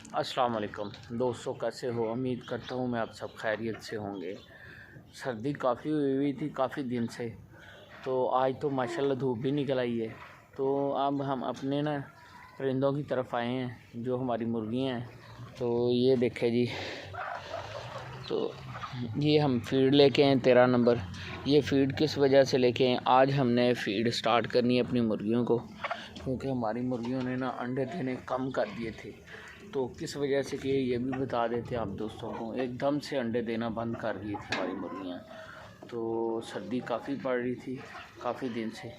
अस्सलाम वालेकुम दोस्तों, कैसे हो? उम्मीद करता हूँ मैं आप सब खैरियत से होंगे। सर्दी काफ़ी हुई थी काफ़ी दिन से, तो आज तो माशाल्लाह धूप भी निकल आई है। तो अब हम अपने ना परिंदों की तरफ आए हैं, जो हमारी मुर्गियाँ हैं। तो ये देखें जी, तो ये हम फीड लेके आए 13 नंबर। ये फीड किस वजह से लेके आए? आज हमने फ़ीड स्टार्ट करनी है अपनी मुर्गियों को, क्योंकि हमारी मुर्गियों ने ना अंडे देने कम कर दिए थे। तो किस वजह से कि ये भी बता देते आप दोस्तों को। एकदम से अंडे देना बंद कर दी थी हमारी मुर्गियाँ। तो सर्दी काफ़ी पड़ रही थी काफ़ी दिन से।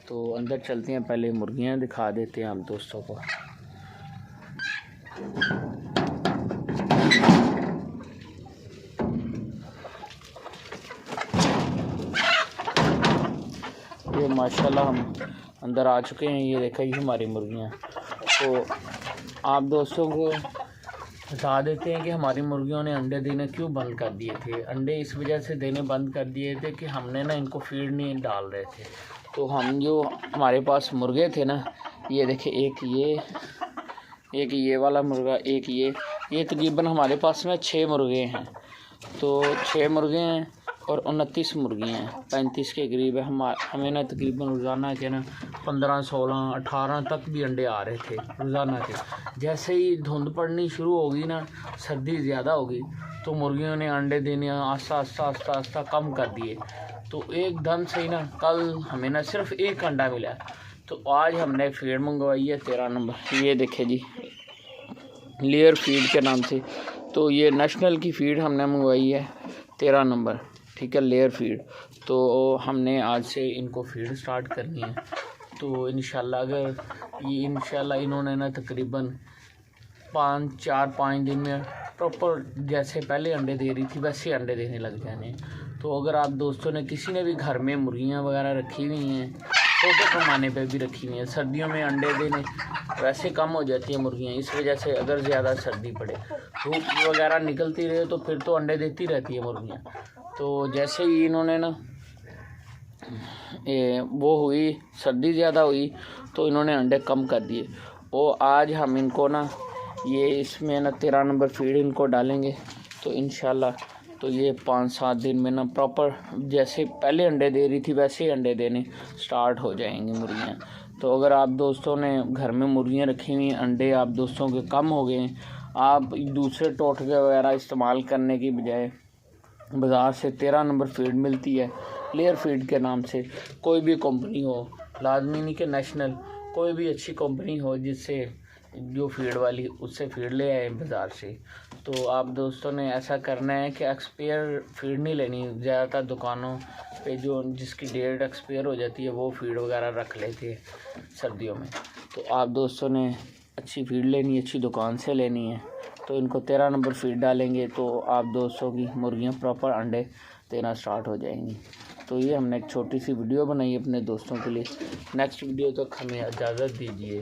तो अंदर चलते हैं, पहले मुर्गियाँ दिखा देते हैं आप दोस्तों को। ये माशाल्लाह हम अंदर आ चुके हैं। ये देखा, ये हमारी मुर्गियाँ। तो आप दोस्तों को बता देते हैं कि हमारी मुर्गियों ने अंडे देने क्यों बंद कर दिए थे। अंडे इस वजह से देने बंद कर दिए थे कि हमने ना इनको फीड नहीं डाल रहे थे। तो हम जो हमारे पास मुर्गे थे ना, ये देखे, एक ये वाला मुर्गा, एक ये तकरीबन हमारे पास में 6 मुर्गे हैं। तो 6 मुर्गे हैं और 29 मुर्गियाँ हैं, 35 के करीब है। हमें ना तकरीबन रोज़ाना के ना 15, 16, 18 तक भी अंडे आ रहे थे रोज़ाना के। जैसे ही धुंध पड़नी शुरू होगी ना, सर्दी ज़्यादा होगी, तो मुर्गियों ने अंडे देने आस्ता कम कर दिए। तो एकदम से ही ना कल हमें ना सिर्फ एक अंडा मिला। तो आज हमने फीड मंगवाई है 13 नंबर। ये देखे जी, लेयर फीड के नाम से। तो ये नेशनल की फ़ीड हमने मंगवाई है 13 नंबर, ठीक है, लेयर फीड। तो हमने आज से इनको फीड स्टार्ट करनी है। तो इंशाल्लाह इन्होंने ना तकरीबन 5 दिन में प्रॉपर जैसे पहले अंडे दे रही थी वैसे अंडे देने लग जाने। तो अगर आप दोस्तों ने किसी ने भी घर में मुर्गियाँ वगैरह रखी हुई हैं, छोटे पैमाने पे भी रखी हुई हैं, सर्दियों में अंडे देने वैसे कम हो जाती है मुर्गियाँ। इस वजह से अगर ज़्यादा सर्दी पड़े, धूप वगैरह निकलती रहे, तो फिर तो अंडे देती रहती है मुर्गियाँ। तो जैसे ही इन्होंने ना वो हुई, सर्दी ज़्यादा हुई, तो इन्होंने अंडे कम कर दिए। और आज हम इनको ना ये इसमें ना 13 नंबर फीड इनको डालेंगे। तो इंशाल्लाह तो ये 5-7 दिन में ना प्रॉपर जैसे पहले अंडे दे रही थी वैसे ही अंडे देने स्टार्ट हो जाएंगी मुर्गियाँ। तो अगर आप दोस्तों ने घर में मुर्गियाँ रखी हुई, अंडे आप दोस्तों के कम हो गए, आप दूसरे टोटके वगैरह इस्तेमाल करने की बजाय बाज़ार से 13 नंबर फीड मिलती है लेयर फीड के नाम से। कोई भी कंपनी हो, लाजमी नहीं कि नेशनल, कोई भी अच्छी कंपनी हो जिससे जो फीड वाली, उससे फीड ले आए बाज़ार से। तो आप दोस्तों ने ऐसा करना है कि एक्सपायर फीड नहीं लेनी। ज़्यादातर दुकानों पे जो जिसकी डेट एक्सपायर हो जाती है वो फीड वगैरह रख लेते हैं सर्दियों में। तो आप दोस्तों ने अच्छी फीड लेनी, अच्छी दुकान से लेनी है। तो इनको 13 नंबर फीड डालेंगे तो आप दोस्तों की मुर्गियाँ प्रॉपर अंडे देना स्टार्ट हो जाएंगी। तो ये हमने एक छोटी सी वीडियो बनाई अपने दोस्तों के लिए। नेक्स्ट वीडियो तक हमें इजाज़त दीजिए,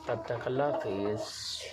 तब तक अल्लाह हाफ़िज़।